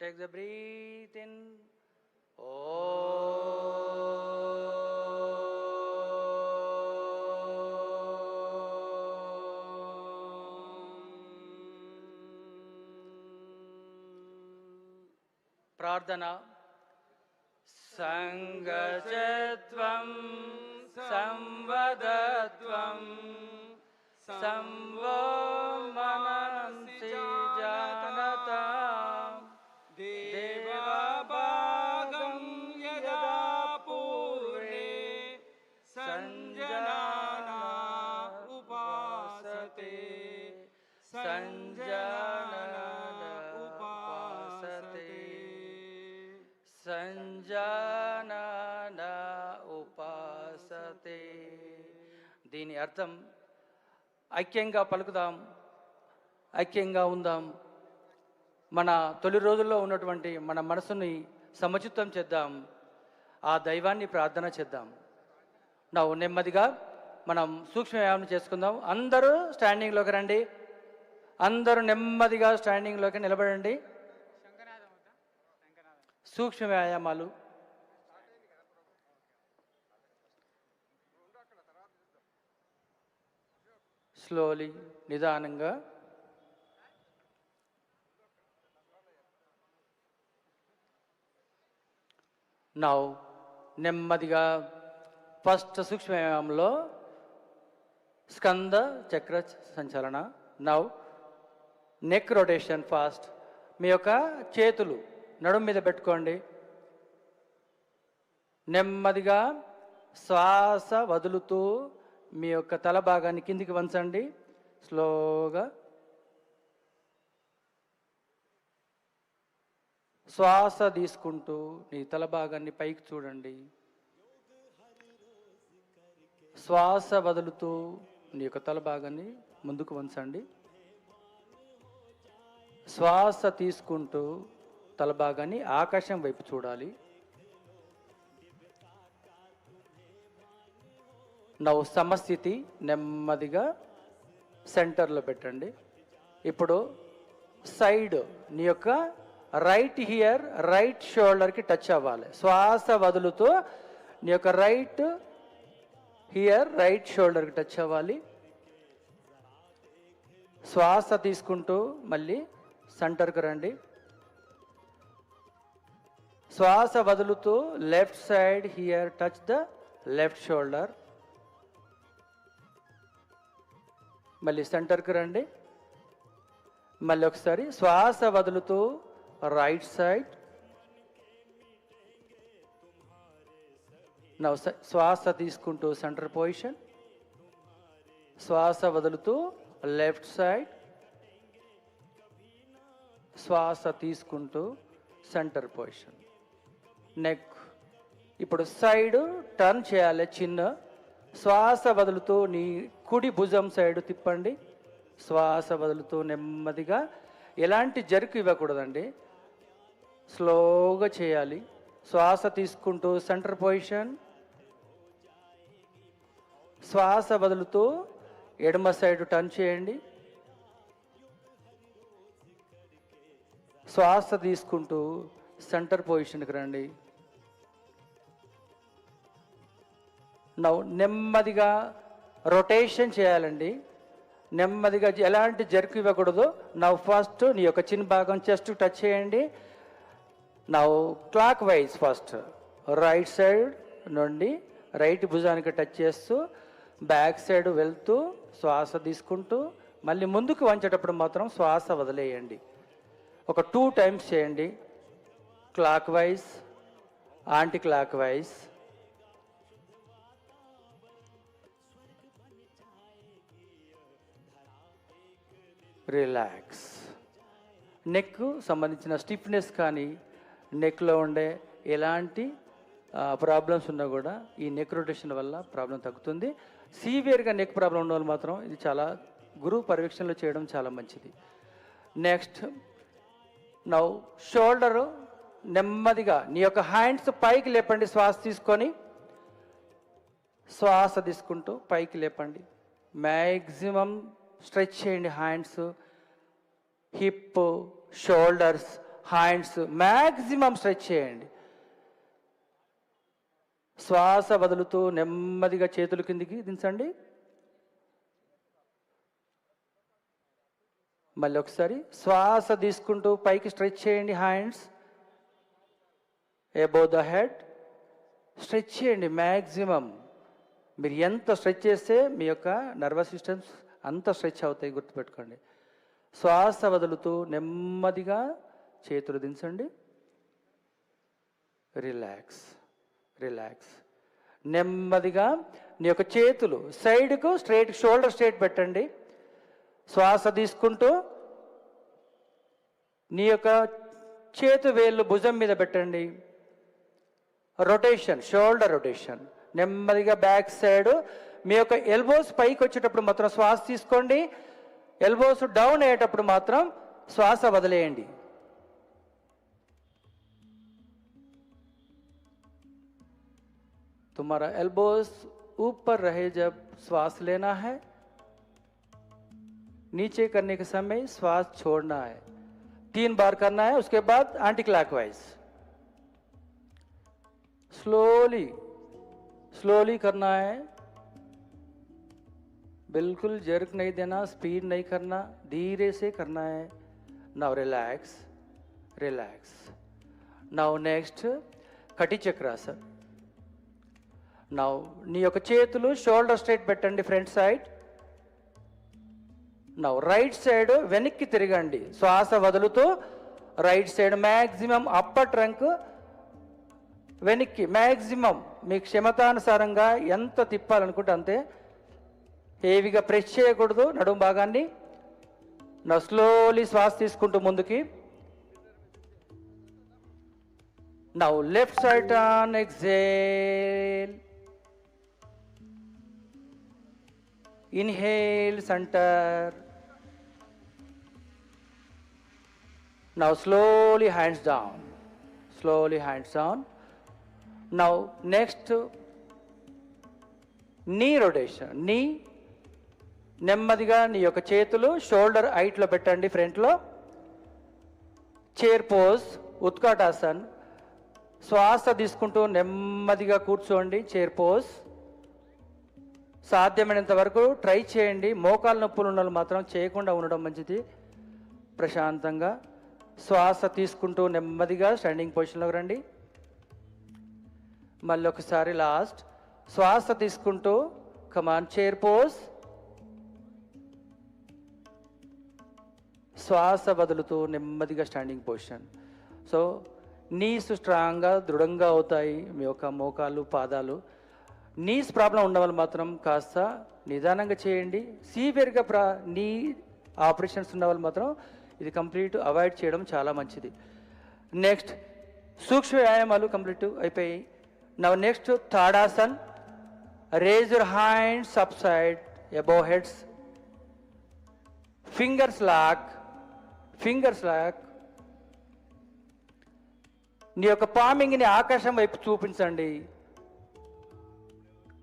Take the breath in. ప్రార్థన. సంగచత్వం సంవదత్వం సంవో మనసి జానత దేవభాగం యదా పూర్ణే సంజనానా ఉపాసతే సంజనానా ఉపాసతే సంజానన ఉపాసతే. దీని అర్థం ఐక్యంగా పలుకుదాం, ఐక్యంగా ఉందాం. మన తొలి రోజుల్లో ఉన్నటువంటి మన మనసుని సమచిత్తం చేద్దాం, ఆ దైవాన్ని ప్రార్థన చేద్దాం. నెమ్మదిగా మనం సూక్ష్మ వ్యాయామం చేసుకుందాం. అందరూ స్టాండింగ్లోకి రండి, అందరూ నెమ్మదిగా స్టాండింగ్లోకి నిలబడండి. సూక్ష్మ వ్యాయామాలు. స్లోలీ, నిదానంగా. నెమ్మదిగా ఫస్ట్ సూక్ష్మ వ్యాయామంలో స్కంద చక్ర సంచలన. Neck rotation fast. మీ యొక్క చేతులు నడుము మీద పెట్టుకోండి. నెమ్మదిగా శ్వాస వదులుతూ మీ యొక్క తల భాగాన్ని కిందికి వంచండి. స్లోగా శ్వాస తీసుకుంటూ నీ తల భాగాన్ని పైకి చూడండి. శ్వాస వదులుతూ నీ యొక్క తల భాగాన్ని ముందుకు వంచండి. శ్వాస తీసుకుంటూ తల భాగాన్ని ఆకాశం వైపు చూడాలి. సమస్థితి. నెమ్మదిగా సెంటర్లో పెట్టండి. ఇప్పుడు సైడ్ నీ యొక్క రైట్ హియర్, రైట్ షోల్డర్కి టచ్ అవ్వాలి. శ్వాస వదులుతూ నీ యొక్క రైట్ హియర్, రైట్ షోల్డర్కి టచ్ అవ్వాలి. శ్వాస తీసుకుంటూ మళ్ళీ సెంటర్కి రండి. శ్వాస వదులుతూ left side here, touch the left shoulder. మళ్ళీ సెంటర్కి రండి. మళ్ళీ ఒకసారి శ్వాస వదులుతూ రైట్ సైడ్. శ్వాస తీసుకుంటూ సెంటర్ పొజిషన్. శ్వాస వదులుతూ లెఫ్ట్ సైడ్. శ్వాస తీసుకుంటూ సెంటర్ పొజిషన్. నెక్. ఇప్పుడు సైడ్ టర్న్ చేయాలి. చిన్న శ్వాస వదులుతూ నీ కుడి భుజం సైడ్ తిప్పండి. శ్వాస వదులుతూ నెమ్మదిగా, ఎలాంటి జరుకు ఇవ్వకూడదండి, స్లోగా చేయాలి. శ్వాస తీసుకుంటూ సెంటర్ పొజిషన్. శ్వాస వదులుతూ ఎడమ సైడ్ టర్న్ చేయండి. శ్వాస తీసుకుంటూ సెంటర్ పొజిషన్కి రండి. నెమ్మదిగా రొటేషన్ చేయాలండి. నెమ్మదిగా, ఎలాంటి జర్క్ ఇవ్వకూడదు. ఫస్ట్ నీ యొక్క చిన్న భాగం చెస్ట్ టచ్ చేయండి. Clock wise first right side నుండి రైట్ భుజానికి టచ్ చేస్తూ బ్యాక్ సైడ్ వెళ్తూ శ్వాస తీసుకుంటూ మళ్ళీ ముందుకు వంచేటప్పుడు మాత్రం శ్వాస వదిలేయండి. ఒక 2 times చేయండి. Clock wise, anti clock wise. Relax. Neck సంబంధించిన స్టిఫ్నెస్ కానీ, నెక్లో ఉండే ఎలాంటి ప్రాబ్లమ్స్ ఉన్నా కూడా ఈ నెక్ రొటేషన్ వల్ల ప్రాబ్లం తగ్గుతుంది. సివియర్గా నెక్ ప్రాబ్లం ఉన్న వాళ్ళు మాత్రం ఇది చాలా గురువు పర్యవేక్షణలో చేయడం చాలా మంచిది. నెక్స్ట్ షోల్డరు నెమ్మదిగా నీ యొక్క హ్యాండ్స్ పైకి లేపండి. శ్వాస తీసుకొని శ్వాస తీసుకుంటూ పైకి లేపండి. మ్యాక్సిమం స్ట్రెచ్ చేయండి hands, hip, shoulders, hands maximum stretch చేయండి. శ్వాస వదులుతూ నెమ్మదిగా చేతులు కిందికి దించండి. మళ్ళీ ఒకసారి శ్వాస తీసుకుంటూ పైకి స్ట్రెచ్ చేయండి. Hands above the head stretch చేయండి మ్యాక్సిమం. మీరు ఎంత స్ట్రెచ్ చేస్తే మీ యొక్క నర్వస్ సిస్టమ్స్ అంత స్ట్రెచ్ అవుతాయి, గుర్తుపెట్టుకోండి. శ్వాస వదులుతూ నెమ్మదిగా చేతులు దించండి. Relax relax. నెమ్మదిగా నీ యొక్క చేతులు సైడ్కు స్ట్రైట్, షోల్డర్ స్ట్రైట్ పెట్టండి. శ్వాస తీసుకుంటూ నీ యొక్క చేతు వేళ్ళు భుజం మీద పెట్టండి. Rotation, shoulder rotation. నెమ్మదిగా బ్యాక్ సైడ్. మీ యొక్క ఎల్బోస్ పైకి వచ్చేటప్పుడు మాత్రం శ్వాస తీసుకోండి. ఎల్బోస్ డౌన్ అయ్యేటప్పుడు మాత్రం శ్వాస వదిలేయండి. तुम्हारा एल्बोस ऊपर रहे जब श्वास लेना है, नीचे करने के समय श्वास छोड़ना है. 3 बार करना है. उसके बाद एंटी क्लॉकवाइज स्लोली स्लोली करना है. बिल्कुल जर्क नहीं देना, स्पीड नहीं करना, धीरे से करना है. Now relax relax. Now next కటి చక్రాసన్. నౌ నీ యొక్క చేతులు షోల్డర్ స్ట్రైట్ పెట్టండి, front side. Now right side వెనక్కి తిరగండి. శ్వాస వదులుతూ right side maximum upper trunk వెనక్కి మ్యాక్సిమం మీ క్షమతానుసారంగా ఎంత తిప్పాలనుకుంటే అంతే. హెవీగా ప్రెస్ చేయకూడదు నడుము భాగాన్ని. నా స్లోలీ శ్వాస తీసుకుంటూ ముందుకి. Now left side turn, exhale. Inhale, center. Now slowly hands down. Slowly hands down. Now next knee rotation. Knee నెమ్మదిగా నీ యొక్క చేతులు షోల్డర్ హైట్లో పెట్టండి, ఫ్రంట్లో. చైర్ పోజ్, ఉత్కాటాసన్. శ్వాస తీసుకుంటూ నెమ్మదిగా కూర్చోండి, చైర్ పోజ్. సాధ్యమైనంత వరకు ట్రై చేయండి. మోకాలు నొప్పులు ఉన్న వాళ్ళు మాత్రం చేయకుండా ఉండడం మంచిది. ప్రశాంతంగా శ్వాస తీసుకుంటూ నెమ్మదిగా స్టాండింగ్ పొజిషన్లోకి రండి. మళ్ళీ ఒకసారి లాస్ట్. శ్వాస తీసుకుంటూ కమాన్, చైర్ పోజ్. శ్వాస వదులుతూ నెమ్మదిగా స్టాండింగ్ పొజిషన్. సో నీస్ స్ట్రాంగ్గా దృఢంగా అవుతాయి మీ యొక్క మోకాలు, పాదాలు. నీస్ ప్రాబ్లం ఉన్న వాళ్ళు మాత్రం కాస్త నిదానంగా చేయండి. సివియర్గా నీ ఆపరేషన్స్ ఉన్న వాళ్ళు మాత్రం ఇది కంప్లీట్ అవాయిడ్ చేయడం చాలా మంచిది. నెక్స్ట్ సూక్ష్మ వ్యాయామాలు కంప్లీట్ అయిపోయాయి. Now next tadasan. Raise your hands up side above heads. Fingers lock, fingers lock. నీ యొక్క పామింగ్ని ఆకాశం వైపు చూపించండి.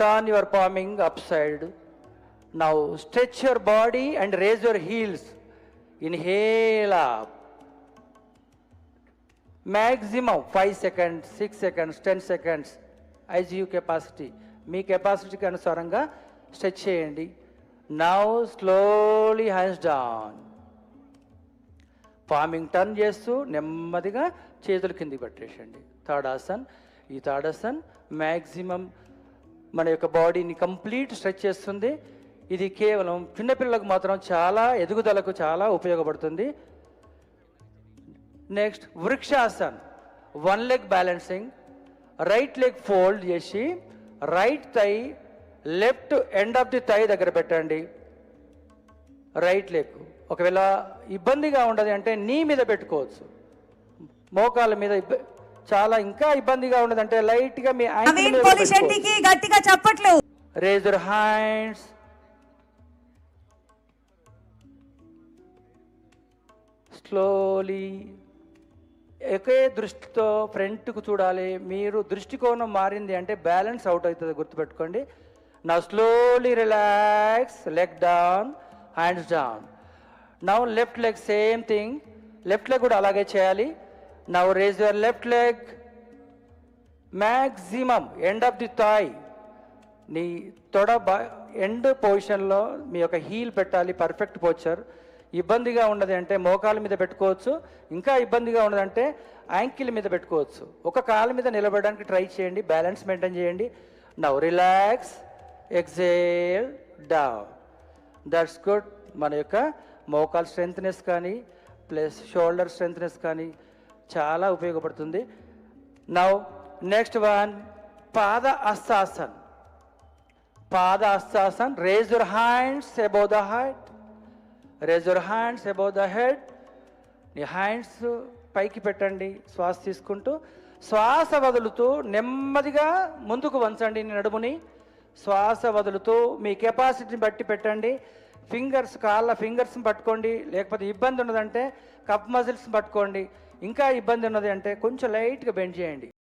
Turn your palming upside. Now stretch your body and raise your heels. Inhale up. Maximum 5 seconds, 6 seconds, 10 seconds as you capacity. మీ కెపాసిటీకి అనుసారంగా stretch చేయండి. Now slowly hands down. Palming turn చేస్తూ నెమ్మదిగా చేతులు కిందికి పెట్టేసండి. తాడాసన్. ఈ తాడాసన్ మ్యాక్సిమం మన యొక్క బాడీని కంప్లీట్ స్ట్రెచ్ చేస్తుంది. ఇది కేవలం చిన్నపిల్లలకు మాత్రం చాలా ఎదుగుదలకు చాలా ఉపయోగపడుతుంది. నెక్స్ట్ వృక్షాసన్. 1 leg balancing. Right leg fold చేసి right thigh left end of the thigh దగ్గర పెట్టండి. రైట్ లెగ్ ఒకవేళ ఇబ్బందిగా ఉండదు అంటే నీ మీద పెట్టుకోవచ్చు, మోకాల మీద. చాలా ఇంకా ఇబ్బందిగా ఉండదంటే లైట్ గా మీ గట్టిగా చెప్పట్లేదు. Raise your hands. స్లోలీ ఒకే దృష్టితో ఫ్రంట్కు చూడాలి. మీరు దృష్టికోణం మారింది అంటే బ్యాలెన్స్ అవుట్ అవుతుంది, గుర్తుపెట్టుకోండి. నా slowly relax. Leg down, hands down. Now left leg same thing. Left leg కూడా అలాగే చేయాలి. Now raise your left leg. Maximum end of the thigh. నీ తొడ ఎండ్ పొజిషన్లో మీ యొక్క హీల్ పెట్టాలి, పర్ఫెక్ట్ పోచర్. ఇబ్బందిగా ఉన్నది అంటే మోకాల మీద పెట్టుకోవచ్చు, ఇంకా ఇబ్బందిగా ఉన్నదంటే యాంకిల్ మీద పెట్టుకోవచ్చు. ఒక కాలు మీద నిలబడడానికి ట్రై చేయండి, బ్యాలెన్స్ మెయింటైన్ చేయండి. Now relax, exhale, down. That's good. మన యొక్క మోకాల్ స్ట్రెంగ్త్నెస్ కానీ ప్లస్ షోల్డర్ స్ట్రెంగ్త్నెస్ కానీ చాలా ఉపయోగపడుతుంది. నవ్ నెక్స్ట్ వన్, పాద హస్తాసన్. పాద హస్తాసన్. Raise your hands above the head. Raise your hands above the head. నీ హ్యాండ్స్ పైకి పెట్టండి శ్వాస తీసుకుంటూ. శ్వాస వదులుతూ నెమ్మదిగా ముందుకు వంచండి నడుముని. శ్వాస వదులుతూ మీ కెపాసిటీని బట్టి పెట్టండి. ఫింగర్స్, కాళ్ళ ఫింగర్స్ని పట్టుకోండి. లేకపోతే ఇబ్బంది ఉన్నదంటే కప్ మజిల్స్ని పట్టుకోండి. ఇంకా ఇబ్బంది ఉన్నది అంటే కొంచెం లైట్గా బెండ్ చేయండి.